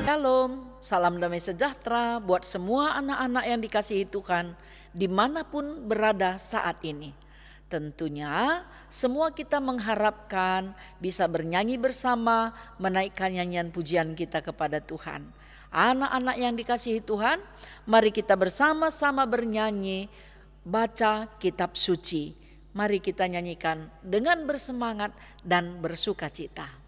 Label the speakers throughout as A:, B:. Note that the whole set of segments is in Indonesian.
A: Shalom, salam damai sejahtera buat semua anak-anak yang dikasihi Tuhan dimanapun berada saat ini. Tentunya semua kita mengharapkan bisa bernyanyi bersama, menaikkan nyanyian pujian kita kepada Tuhan. Anak-anak yang dikasihi Tuhan, mari kita bersama-sama bernyanyi, baca kitab suci. Mari kita nyanyikan dengan bersemangat dan bersukacita.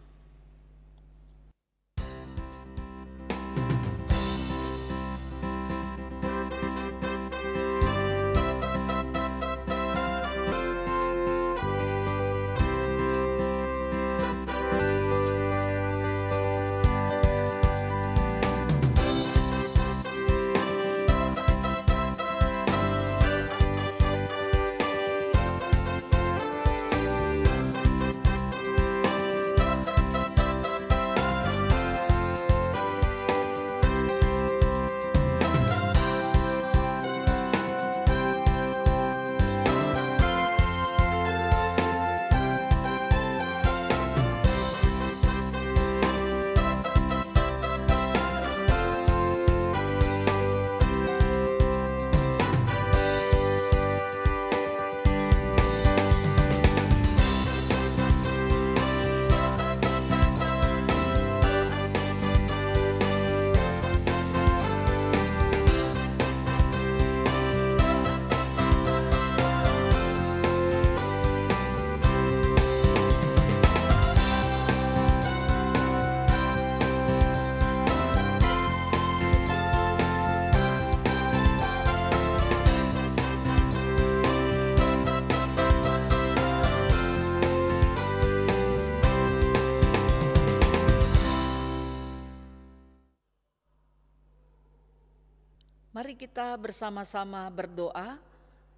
A: Mari kita bersama-sama berdoa.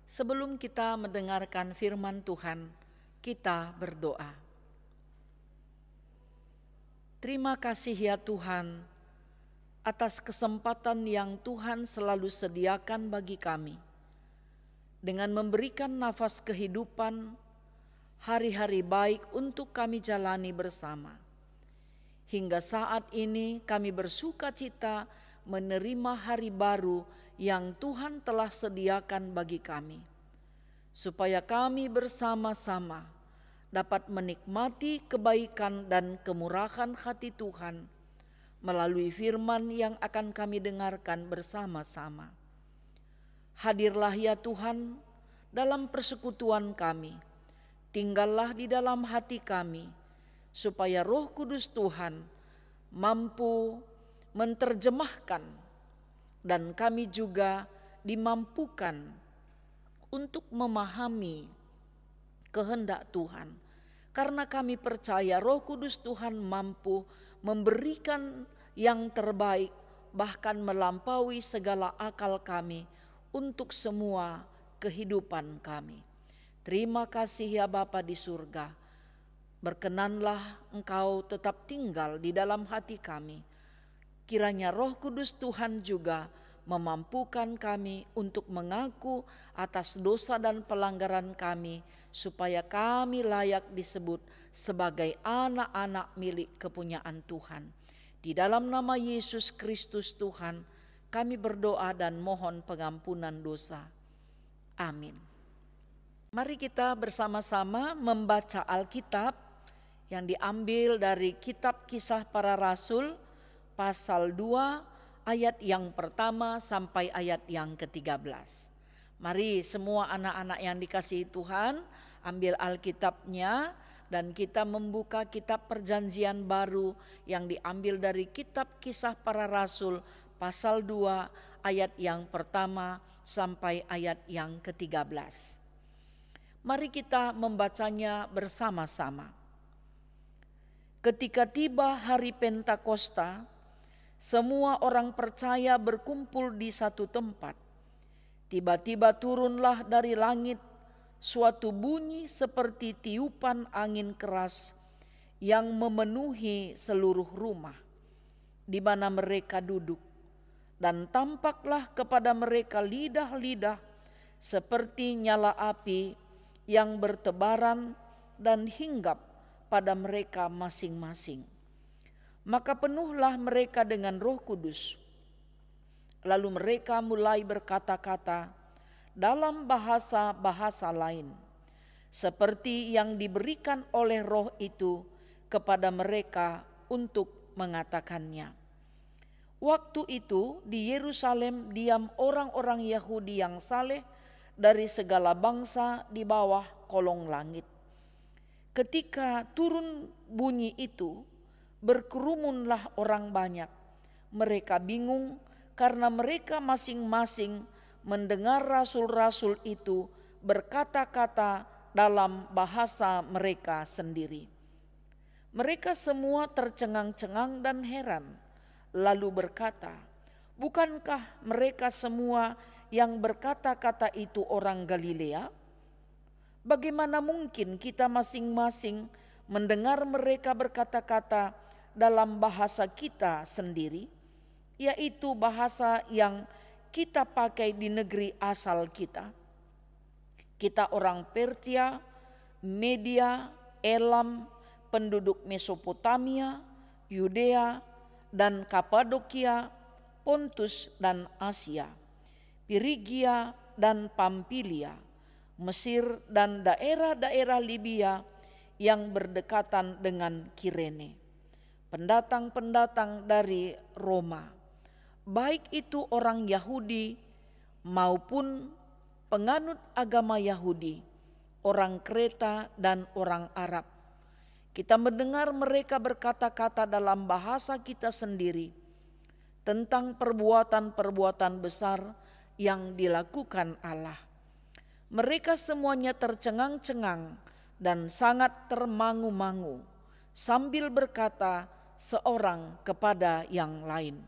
A: Sebelum kita mendengarkan firman Tuhan, kita berdoa. Terima kasih ya Tuhan atas kesempatan yang Tuhan selalu sediakan bagi kami. Dengan memberikan nafas kehidupan, hari-hari baik untuk kami jalani bersama. Hingga saat ini kami bersukacita menerima hari baru yang Tuhan telah sediakan bagi kami, supaya kami bersama-sama dapat menikmati kebaikan dan kemurahan hati Tuhan melalui firman yang akan kami dengarkan bersama-sama. Hadirlah ya Tuhan dalam persekutuan kami, tinggallah di dalam hati kami, supaya Roh Kudus Tuhan mampu menerjemahkan dan kami juga dimampukan untuk memahami kehendak Tuhan. Karena kami percaya Roh Kudus Tuhan mampu memberikan yang terbaik, bahkan melampaui segala akal kami untuk semua kehidupan kami. Terima kasih ya Bapa di surga. Berkenanlah Engkau tetap tinggal di dalam hati kami. Kiranya Roh Kudus Tuhan juga memampukan kami untuk mengaku atas dosa dan pelanggaran kami, supaya kami layak disebut sebagai anak-anak milik kepunyaan Tuhan. Di dalam nama Yesus Kristus Tuhan, kami berdoa dan mohon pengampunan dosa. Amin. Mari kita bersama-sama membaca Alkitab yang diambil dari kitab Kisah Para Rasul, pasal 2 ayat yang pertama sampai ayat yang ke-13. Mari semua anak-anak yang dikasihi Tuhan, ambil Alkitabnya dan kita membuka kitab Perjanjian Baru yang diambil dari kitab Kisah Para Rasul pasal 2 ayat yang pertama sampai ayat yang ke-13. Mari kita membacanya bersama-sama. Ketika tiba hari Pentakosta, semua orang percaya berkumpul di satu tempat. Tiba-tiba turunlah dari langit suatu bunyi seperti tiupan angin keras yang memenuhi seluruh rumah di mana mereka duduk. Dan tampaklah kepada mereka lidah-lidah seperti nyala api yang bertebaran dan hinggap pada mereka masing-masing. Maka penuhlah mereka dengan Roh Kudus. Lalu mereka mulai berkata-kata dalam bahasa-bahasa lain, seperti yang diberikan oleh Roh itu kepada mereka untuk mengatakannya. Waktu itu di Yerusalem diam orang-orang Yahudi yang saleh dari segala bangsa di bawah kolong langit. Ketika turun bunyi itu, berkerumunlah orang banyak. Mereka bingung karena mereka masing-masing mendengar rasul-rasul itu berkata-kata dalam bahasa mereka sendiri. Mereka semua tercengang-cengang dan heran, lalu berkata, "Bukankah mereka semua yang berkata-kata itu orang Galilea? Bagaimana mungkin kita masing-masing mendengar mereka berkata-kata dalam bahasa kita sendiri, yaitu bahasa yang kita pakai di negeri asal kita? Kita orang Persia, Media, Elam, penduduk Mesopotamia, Yudea dan Kapadokia, Pontus dan Asia, Pirigia dan Pamfilia, Mesir dan daerah-daerah Libya yang berdekatan dengan Kirene, pendatang-pendatang dari Roma, baik itu orang Yahudi maupun penganut agama Yahudi, orang Kreta dan orang Arab. Kita mendengar mereka berkata-kata dalam bahasa kita sendiri tentang perbuatan-perbuatan besar yang dilakukan Allah." Mereka semuanya tercengang-cengang dan sangat termangu-mangu sambil berkata seorang kepada yang lain,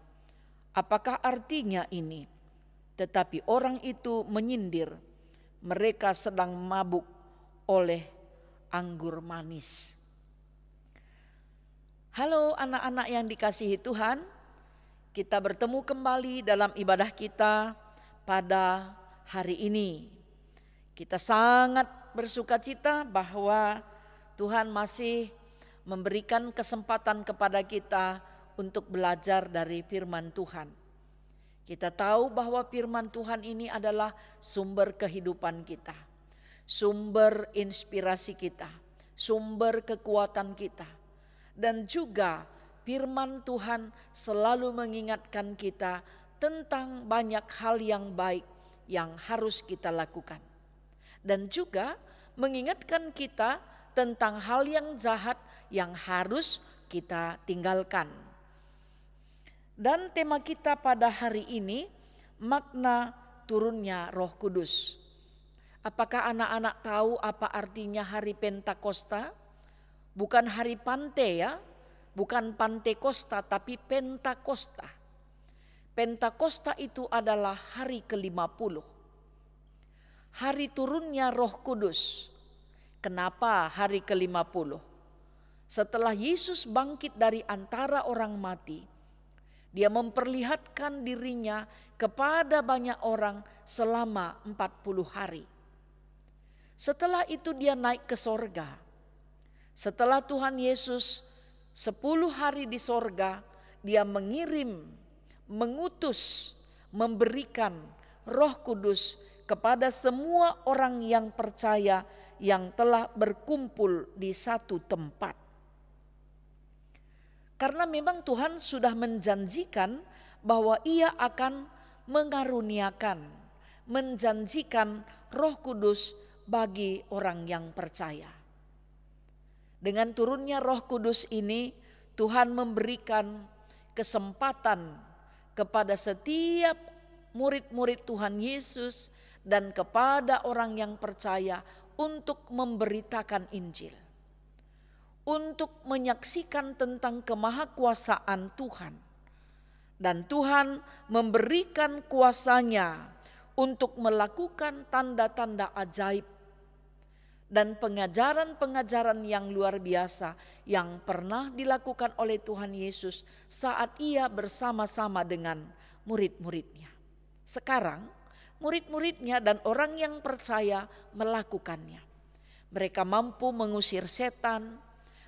A: "Apakah artinya ini?" Tetapi orang itu menyindir, mereka sedang mabuk oleh anggur manis. Halo anak-anak yang dikasihi Tuhan, kita bertemu kembali dalam ibadah kita pada hari ini. Kita sangat bersukacita bahwa Tuhan masih memberikan kesempatan kepada kita untuk belajar dari firman Tuhan. Kita tahu bahwa firman Tuhan ini adalah sumber kehidupan kita, sumber inspirasi kita, sumber kekuatan kita. Dan juga firman Tuhan selalu mengingatkan kita tentang banyak hal yang baik yang harus kita lakukan. Dan juga mengingatkan kita tentang hal yang jahat yang harus kita tinggalkan. Dan tema kita pada hari ini, makna turunnya Roh Kudus. Apakah anak-anak tahu apa artinya hari Pentakosta? Bukan hari Pante ya, bukan Pantekosta tapi Pentakosta. Pentakosta itu adalah hari ke-50. Hari turunnya Roh Kudus. Kenapa hari ke-50? Setelah Yesus bangkit dari antara orang mati, dia memperlihatkan dirinya kepada banyak orang selama 40 hari. Setelah itu dia naik ke sorga. Setelah Tuhan Yesus 10 hari di sorga, dia mengutus, memberikan Roh Kudus kepada semua orang yang percaya yang telah berkumpul di satu tempat. Karena memang Tuhan sudah menjanjikan bahwa Ia akan mengaruniakan, menjanjikan Roh Kudus bagi orang yang percaya. Dengan turunnya Roh Kudus ini, Tuhan memberikan kesempatan kepada setiap murid-murid Tuhan Yesus dan kepada orang yang percaya untuk memberitakan Injil, untuk menyaksikan tentang kemahakuasaan Tuhan. Dan Tuhan memberikan kuasanya untuk melakukan tanda-tanda ajaib dan pengajaran-pengajaran yang luar biasa yang pernah dilakukan oleh Tuhan Yesus saat Ia bersama-sama dengan murid-muridnya. Sekarang murid-muridnya dan orang yang percaya melakukannya. Mereka mampu mengusir setan,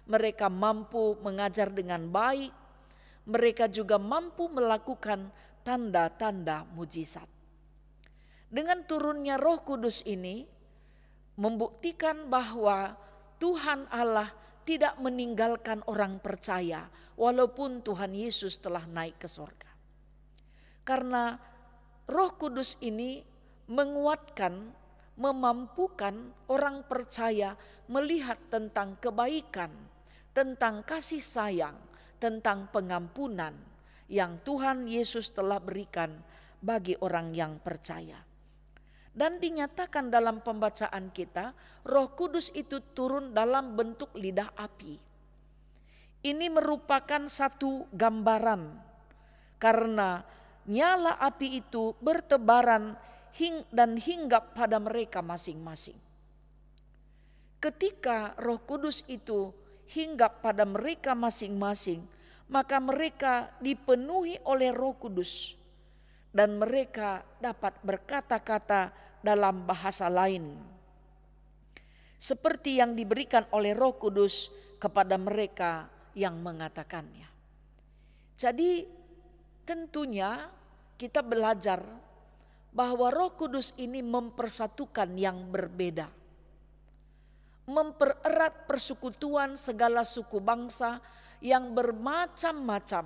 A: mereka mampu mengajar dengan baik, mereka juga mampu melakukan tanda-tanda mujizat. Dengan turunnya Roh Kudus ini membuktikan bahwa Tuhan Allah tidak meninggalkan orang percaya walaupun Tuhan Yesus telah naik ke sorga. Karena Roh Kudus ini menguatkan, memampukan orang percaya melihat tentang kebaikan, tentang kasih sayang, tentang pengampunan yang Tuhan Yesus telah berikan bagi orang yang percaya. Dan dinyatakan dalam pembacaan kita, Roh Kudus itu turun dalam bentuk lidah api. Ini merupakan satu gambaran karena nyala api itu bertebaran dan hinggap pada mereka masing-masing. Ketika Roh Kudus itu hinggap pada mereka masing-masing, maka mereka dipenuhi oleh Roh Kudus dan mereka dapat berkata-kata dalam bahasa lain, seperti yang diberikan oleh Roh Kudus kepada mereka yang mengatakannya. Jadi tentunya kita belajar bahwa Roh Kudus ini mempersatukan yang berbeda, mempererat persekutuan segala suku bangsa yang bermacam-macam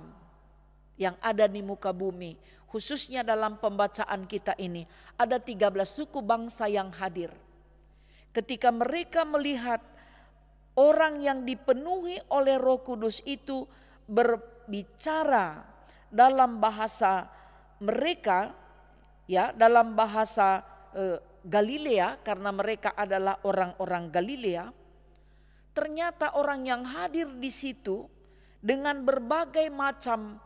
A: yang ada di muka bumi. Khususnya dalam pembacaan kita ini ada 13 suku bangsa yang hadir. Ketika mereka melihat orang yang dipenuhi oleh Roh Kudus itu berbicara dalam bahasa mereka, ya, dalam bahasa Galilea, karena mereka adalah orang-orang Galilea. Ternyata orang yang hadir di situ dengan berbagai macam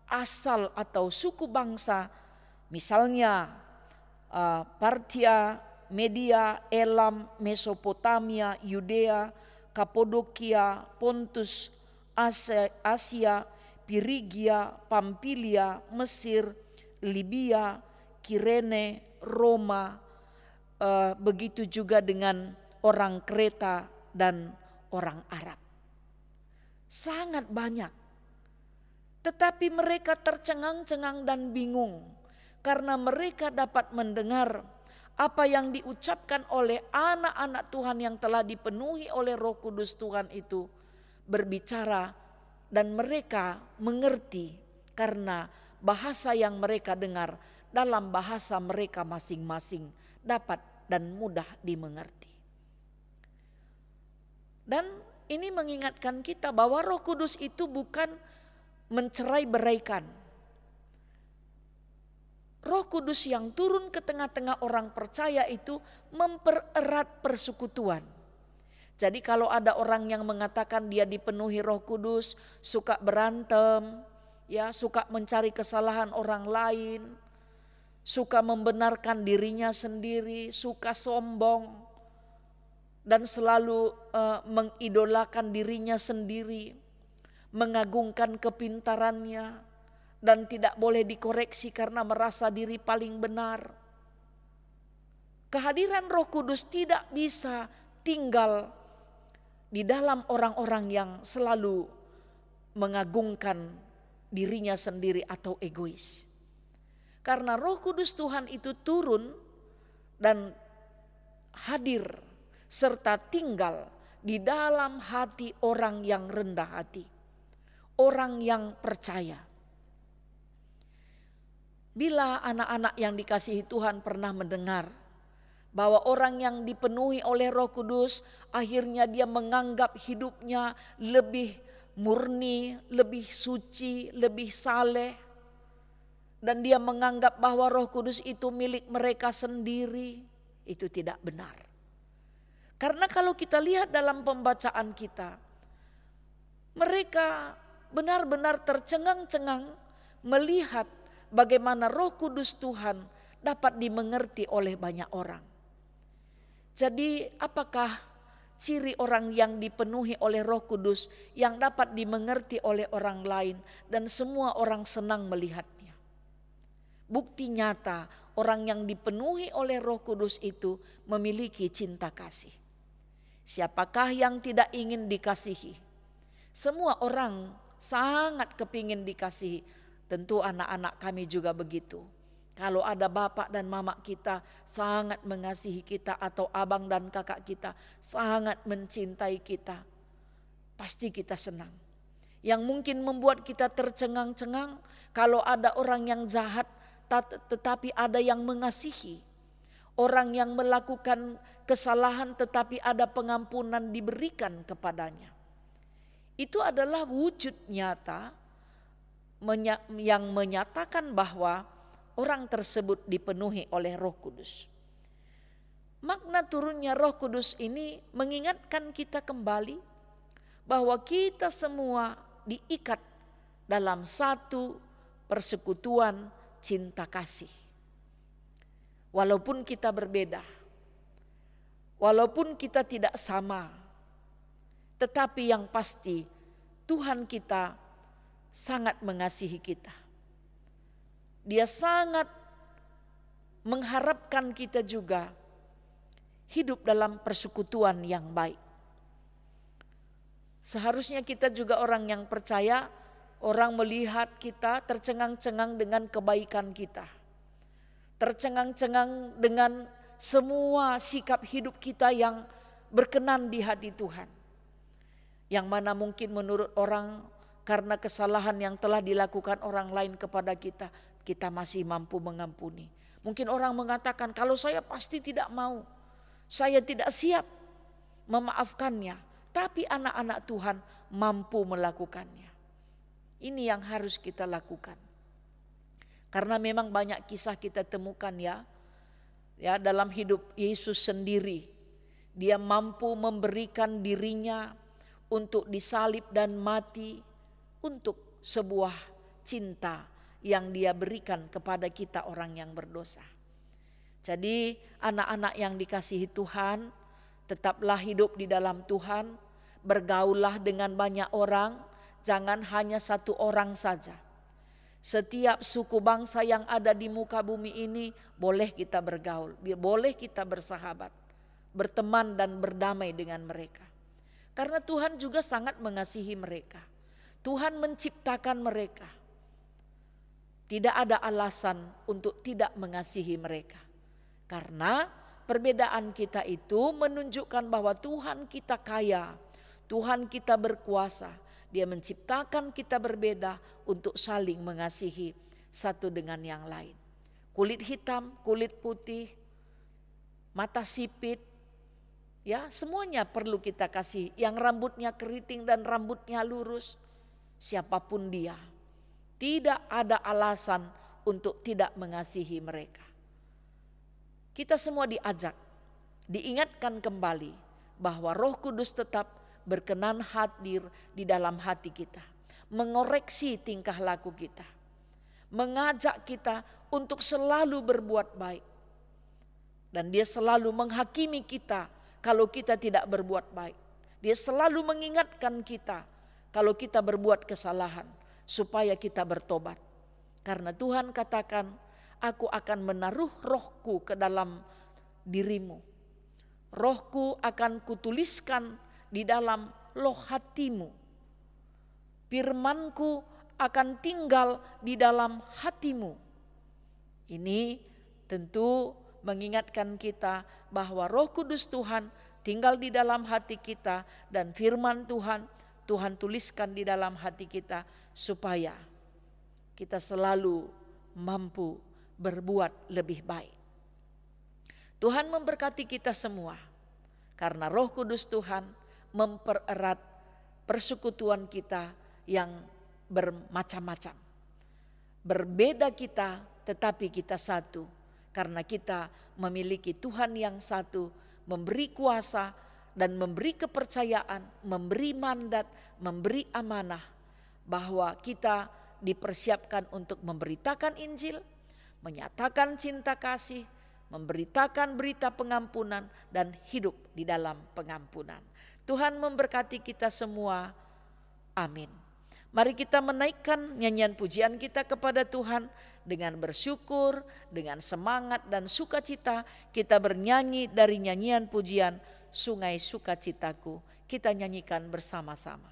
A: asal atau suku bangsa, misalnya Partia, Media, Elam, Mesopotamia, Yudea, Kapodokia, Pontus, Asia, Pirigia, Pamfilia, Mesir, Libya, Kirene, Roma, begitu juga dengan orang Kreta dan orang Arab. Sangat banyak. Tetapi mereka tercengang-cengang dan bingung karena mereka dapat mendengar apa yang diucapkan oleh anak-anak Tuhan yang telah dipenuhi oleh Roh Kudus Tuhan itu berbicara, dan mereka mengerti karena bahasa yang mereka dengar dalam bahasa mereka masing-masing dapat dan mudah dimengerti. Dan ini mengingatkan kita bahwa Roh Kudus itu bukan mencerai-beraikan. Roh Kudus yang turun ke tengah-tengah orang percaya itu mempererat persekutuan. Jadi kalau ada orang yang mengatakan dia dipenuhi Roh Kudus, suka berantem, ya, suka mencari kesalahan orang lain, suka membenarkan dirinya sendiri, suka sombong, dan selalu mengidolakan dirinya sendiri, mengagungkan kepintarannya, dan tidak boleh dikoreksi karena merasa diri paling benar. Kehadiran Roh Kudus tidak bisa tinggal di dalam orang-orang yang selalu mengagungkan dirinya sendiri atau egois. Karena Roh Kudus Tuhan itu turun dan hadir serta tinggal di dalam hati orang yang rendah hati, orang yang percaya. Bila anak-anak yang dikasihi Tuhan pernah mendengar bahwa orang yang dipenuhi oleh Roh Kudus akhirnya dia menganggap hidupnya lebih murni, lebih suci, lebih saleh, dan dia menganggap bahwa Roh Kudus itu milik mereka sendiri, itu tidak benar. Karena kalau kita lihat dalam pembacaan kita, mereka benar-benar tercengang-cengang melihat bagaimana Roh Kudus Tuhan dapat dimengerti oleh banyak orang. Jadi apakah ciri orang yang dipenuhi oleh Roh Kudus yang dapat dimengerti oleh orang lain dan semua orang senang melihatnya? Bukti nyata orang yang dipenuhi oleh Roh Kudus itu memiliki cinta kasih. Siapakah yang tidak ingin dikasihi? Semua orang sangat kepingin dikasihi. Tentu anak-anak kami juga begitu. Kalau ada bapak dan mama kita sangat mengasihi kita, atau abang dan kakak kita sangat mencintai kita, pasti kita senang. Yang mungkin membuat kita tercengang-cengang kalau ada orang yang jahat tetapi ada yang mengasihi. Orang yang melakukan kesalahan tetapi ada pengampunan diberikan kepadanya. Itu adalah wujud nyata yang menyatakan bahwa orang tersebut dipenuhi oleh Roh Kudus. Makna turunnya Roh Kudus ini mengingatkan kita kembali bahwa kita semua diikat dalam satu persekutuan cinta kasih. Walaupun kita berbeda, walaupun kita tidak sama, tetapi yang pasti Tuhan kita sangat mengasihi kita. Dia sangat mengharapkan kita juga hidup dalam persekutuan yang baik. Seharusnya kita juga orang yang percaya, orang melihat kita tercengang-cengang dengan kebaikan kita. Tercengang-cengang dengan semua sikap hidup kita yang berkenan di hati Tuhan. Yang mana mungkin menurut orang karena kesalahan yang telah dilakukan orang lain kepada kita, kita masih mampu mengampuni. Mungkin orang mengatakan, kalau saya pasti tidak mau, saya tidak siap memaafkannya. Tapi anak-anak Tuhan mampu melakukannya. Ini yang harus kita lakukan. Karena memang banyak kisah kita temukan ya dalam hidup Yesus sendiri. Dia mampu memberikan dirinya untuk disalib dan mati untuk sebuah cinta yang dia berikan kepada kita orang yang berdosa. Jadi anak-anak yang dikasihi Tuhan, tetaplah hidup di dalam Tuhan, bergaullah dengan banyak orang, jangan hanya satu orang saja. Setiap suku bangsa yang ada di muka bumi ini boleh kita bergaul, boleh kita bersahabat, berteman dan berdamai dengan mereka. Karena Tuhan juga sangat mengasihi mereka. Tuhan menciptakan mereka. Tidak ada alasan untuk tidak mengasihi mereka. Karena perbedaan kita itu menunjukkan bahwa Tuhan kita kaya, Tuhan kita berkuasa. Dia menciptakan kita berbeda untuk saling mengasihi satu dengan yang lain. Kulit hitam, kulit putih, mata sipit, ya semuanya perlu kita kasih. Yang rambutnya keriting dan rambutnya lurus, siapapun dia, tidak ada alasan untuk tidak mengasihi mereka. Kita semua diajak, diingatkan kembali bahwa Roh Kudus tetap berkenan hadir di dalam hati kita, mengoreksi tingkah laku kita, mengajak kita untuk selalu berbuat baik. Dan dia selalu menghakimi kita kalau kita tidak berbuat baik. Dia selalu mengingatkan kita kalau kita berbuat kesalahan supaya kita bertobat. Karena Tuhan katakan, aku akan menaruh rohku ke dalam dirimu. Rohku akan kutuliskan di dalam loh hatimu. Firmanku akan tinggal di dalam hatimu. Ini tentu mengingatkan kita bahwa Roh Kudus Tuhan tinggal di dalam hati kita, dan firman Tuhan tuliskan di dalam hati kita supaya kita selalu mampu berbuat lebih baik. Tuhan memberkati kita semua karena Roh Kudus Tuhan mempererat persekutuan kita yang bermacam-macam. Berbeda kita, tetapi kita satu. Karena kita memiliki Tuhan yang satu, memberi kuasa dan memberi kepercayaan, memberi mandat, memberi amanah. Bahwa kita dipersiapkan untuk memberitakan Injil, menyatakan cinta kasih, memberitakan berita pengampunan, dan hidup di dalam pengampunan. Tuhan memberkati kita semua. Amin. Mari kita menaikkan nyanyian pujian kita kepada Tuhan dengan bersyukur, dengan semangat dan sukacita. Kita bernyanyi dari nyanyian pujian Sungai Sukacitaku. Kita nyanyikan bersama-sama.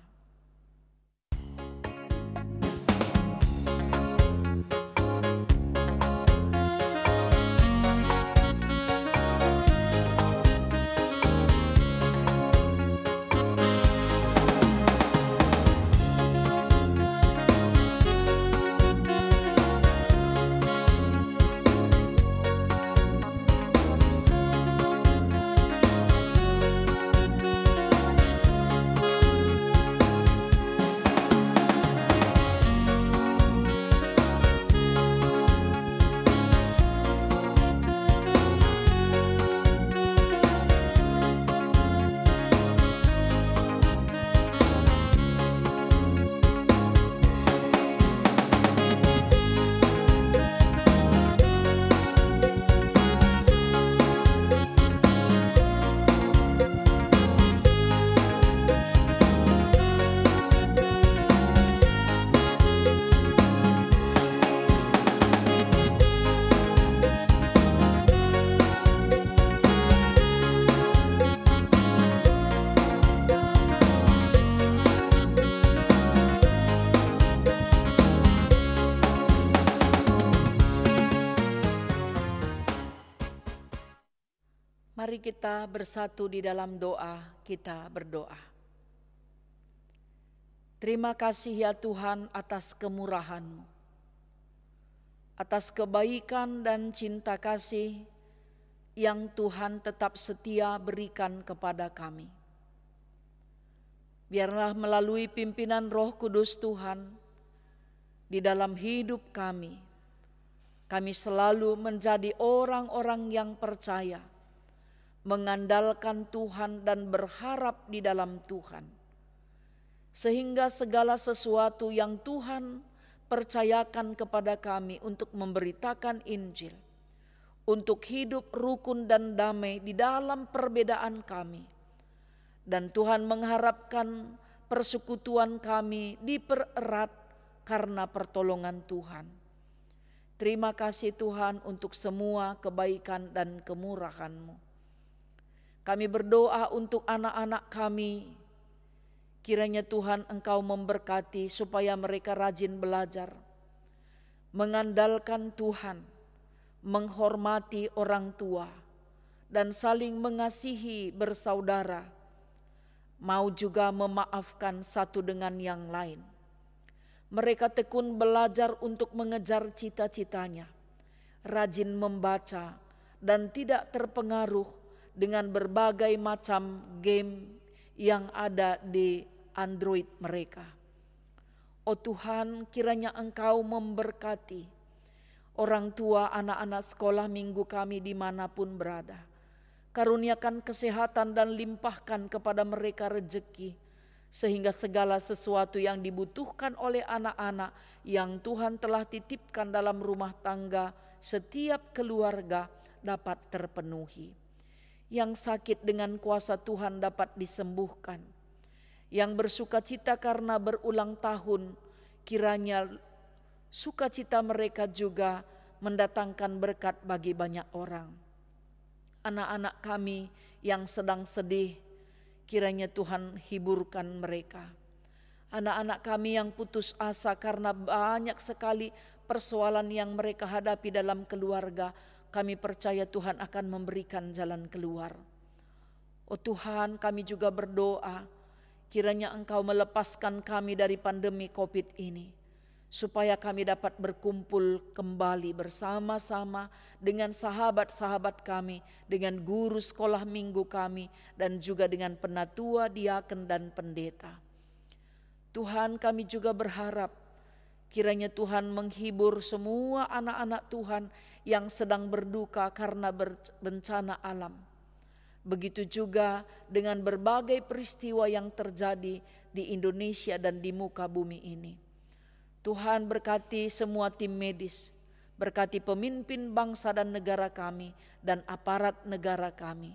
A: Mari kita bersatu di dalam doa, kita berdoa. Terima kasih ya Tuhan atas kemurahan-Mu, atas kebaikan dan cinta kasih yang Tuhan tetap setia berikan kepada kami. Biarlah melalui pimpinan Roh Kudus Tuhan di dalam hidup kami selalu menjadi orang-orang yang percaya, mengandalkan Tuhan dan berharap di dalam Tuhan. Sehingga segala sesuatu yang Tuhan percayakan kepada kami untuk memberitakan Injil, untuk hidup rukun dan damai di dalam perbedaan kami. Dan Tuhan mengharapkan persekutuan kami dipererat karena pertolongan Tuhan. Terima kasih Tuhan untuk semua kebaikan dan kemurahan-Mu. Kami berdoa untuk anak-anak kami. Kiranya Tuhan Engkau memberkati supaya mereka rajin belajar, mengandalkan Tuhan, menghormati orang tua, dan saling mengasihi bersaudara, mau juga memaafkan satu dengan yang lain. Mereka tekun belajar untuk mengejar cita-citanya, rajin membaca, dan tidak terpengaruh dengan berbagai macam game yang ada di Android mereka. Oh Tuhan, kiranya Engkau memberkati orang tua anak-anak sekolah minggu kami dimanapun berada. Karuniakan kesehatan dan limpahkan kepada mereka rezeki, sehingga segala sesuatu yang dibutuhkan oleh anak-anak yang Tuhan telah titipkan dalam rumah tangga setiap keluarga dapat terpenuhi. Yang sakit dengan kuasa Tuhan dapat disembuhkan. Yang bersukacita karena berulang tahun, kiranya sukacita mereka juga mendatangkan berkat bagi banyak orang. Anak-anak kami yang sedang sedih, kiranya Tuhan hiburkan mereka. Anak-anak kami yang putus asa karena banyak sekali persoalan yang mereka hadapi dalam keluarga, kami percaya Tuhan akan memberikan jalan keluar. Oh Tuhan, kami juga berdoa, kiranya Engkau melepaskan kami dari pandemi COVID ini, supaya kami dapat berkumpul kembali bersama-sama dengan sahabat-sahabat kami, dengan guru sekolah minggu kami, dan juga dengan penatua, diaken, dan pendeta. Tuhan, kami juga berharap kiranya Tuhan menghibur semua anak-anak Tuhan yang sedang berduka karena bencana alam. Begitu juga dengan berbagai peristiwa yang terjadi di Indonesia dan di muka bumi ini. Tuhan berkati semua tim medis, berkati pemimpin bangsa dan negara kami dan aparat negara kami.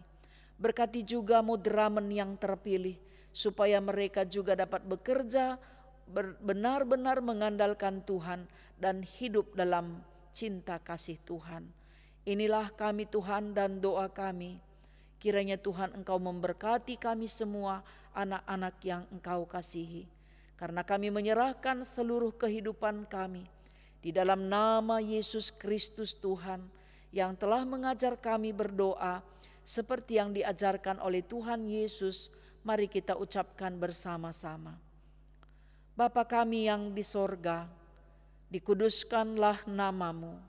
A: Berkati juga moderamen yang terpilih supaya mereka juga dapat bekerja benar-benar mengandalkan Tuhan dan hidup dalam cinta kasih Tuhan. Inilah kami Tuhan dan doa kami. Kiranya Tuhan Engkau memberkati kami semua anak-anak yang Engkau kasihi. Karena kami menyerahkan seluruh kehidupan kami di dalam nama Yesus Kristus Tuhan yang telah mengajar kami berdoa seperti yang diajarkan oleh Tuhan Yesus. Mari kita ucapkan bersama-sama. Bapa kami yang di sorga, dikuduskanlah namamu.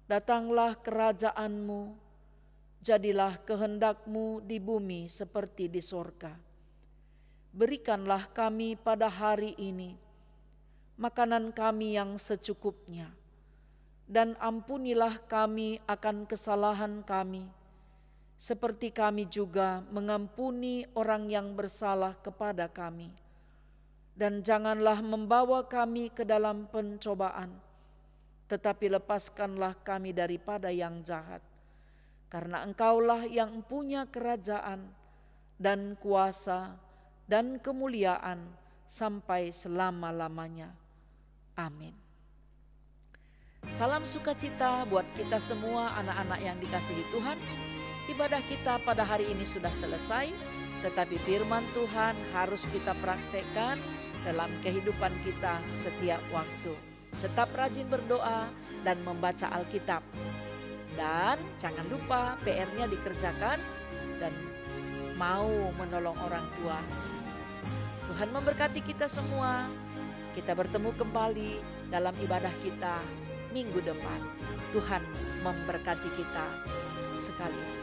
A: Datanglah kerajaan-Mu, jadilah kehendak-Mu di bumi seperti di sorga. Berikanlah kami pada hari ini makanan kami yang secukupnya, dan ampunilah kami akan kesalahan kami, seperti kami juga mengampuni orang yang bersalah kepada kami. Dan janganlah membawa kami ke dalam pencobaan, tetapi lepaskanlah kami daripada yang jahat. Karena Engkaulah yang punya kerajaan dan kuasa dan kemuliaan sampai selama-lamanya. Amin. Salam sukacita buat kita semua anak-anak yang dikasihi Tuhan. Ibadah kita pada hari ini sudah selesai, tetapi firman Tuhan harus kita praktekkan dalam kehidupan kita setiap waktu. Tetap rajin berdoa dan membaca Alkitab. Dan jangan lupa PR-nya dikerjakan dan mau menolong orang tua. Tuhan memberkati kita semua. Kita bertemu kembali dalam ibadah kita minggu depan. Tuhan memberkati kita sekalian.